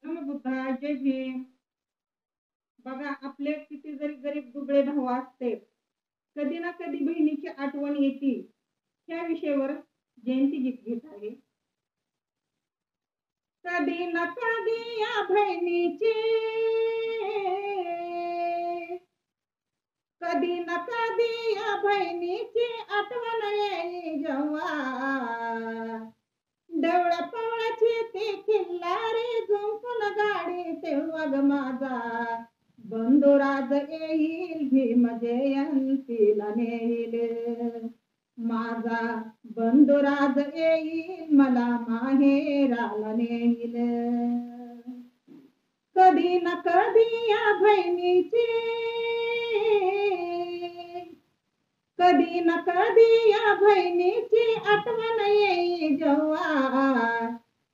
नमो बुद्धाय, जय भीम. बघा, आपले किती जरी गरीब दुबळे भाऊ असते, कधी ना कधी बहिणीची आठवण येते. ह्या विषयावर जयंती गीत घेत आहे. कधी ना कधी या बहिणीची, कधी ना कधी या बहिणीची आठवण येईल जेव्हा डवळ्या पवळाची ती किल्लारी झुंपून गाडी तेव्हा ग माझा बंधुराज येईल भीम जयंतीला नेईल. माझा बंधुराज येईल मला माहेराला नेईल. कधी ना कधी या बहिणीची, कधी ना कधी या बहिणीची आठवण येईल जेव्हा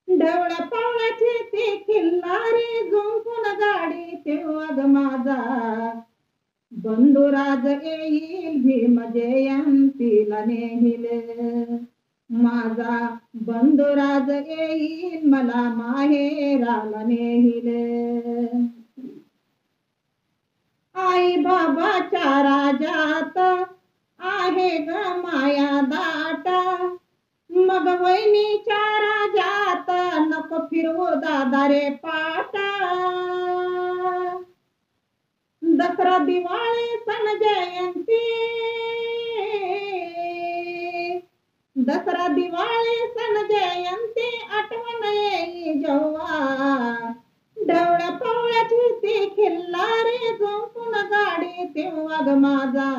ढवळ्या पावलाची ती खिल्लारी झुंपून गाडी तेव्हा ग माझा बंधुराज येईल भीम जयंतीला नेईल. माझा बंधुराज येईल मला माहेराला नेईल. आई बाबाच्या राजात आहे ग माया दाटा, मग वहिनीच्या राजात नको फिरवू दादा रे पाटा. दसरा दिवाळी सण जयंती, दसरा दिवाळी सण जयंती आठवण येईल जेव्हा ढवळ्या पवळ्याची ती खिल्लारी झोपून गाडी तेव्हा ग माझा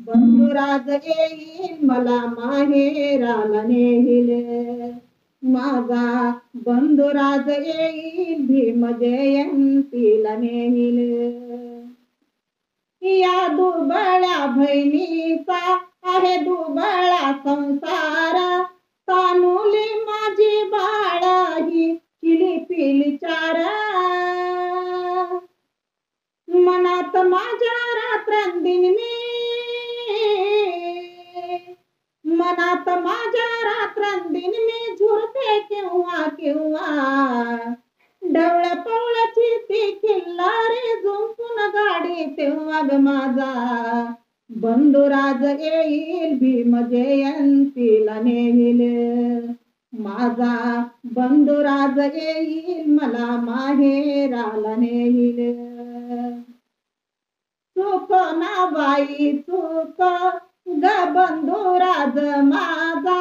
बंधुराज येईल मला माहेराला नेईल. माझा बंधुराज येईल भीम जयंतीला नेईल. या दुबळ्या बहिणीचा आहे दुबळा संसार, तानुली माझी बाळ ही चिली पिली चार. मनात माझ्या रात्रंदिन मी, मनात माझ्या रात्रंदिन मी झुरते केव्हा केव्हा ढवळ्या पवळ्याची ती किल्लारी झुंपून गाडी तेव्हा ग माझा बंधुराज येईल भीम जयंतीला नेईल. माझा बंधुराज येईल मला माहेराला नेईल. चूक ना बाई चूक ग बंधुराज माझा,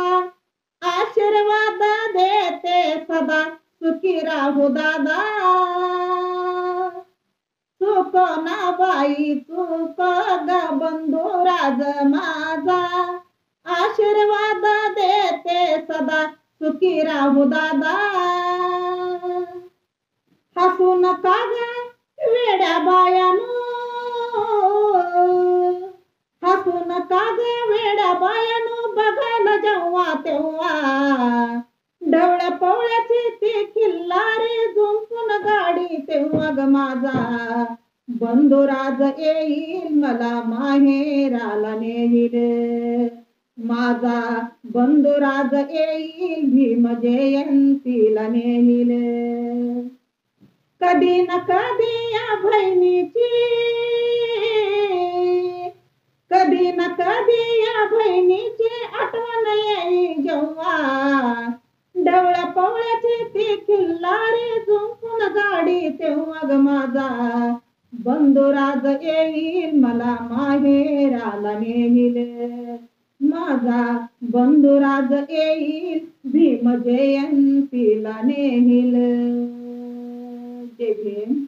आशीर्वाद देते सदा सुखी राहू दादा. चूक ना बाई चूक ग बंधुराज माझा, आशीर्वाद देते सदा सुखी राहू दादा. हसू नका ग वेड्या बायानो, हसू नका ग वेड्या बायानो बघायला जेव्हा तेव्हा ढवळ्या पवळ्याची ती खिल्लारी झुंपून गाडी तेव्हा ग माझा बंधुराज येईल मला माहेराला नेईल. माझा बंधुराज येईल भीम जयंतीला नेईल. कधी ना कधी या बहिणीची, कधी ना कधी या बहिणीची आठवण येईल जेव्हा ढवळ्या पवळ्याची ती खिल्लारी झुंपून गाडी तेव्हा ग माझा बंधुराज येईल मला माहेराला नेईल. माझा बंधुराज येईल भीम जयंतीला नेईल. जय भीम.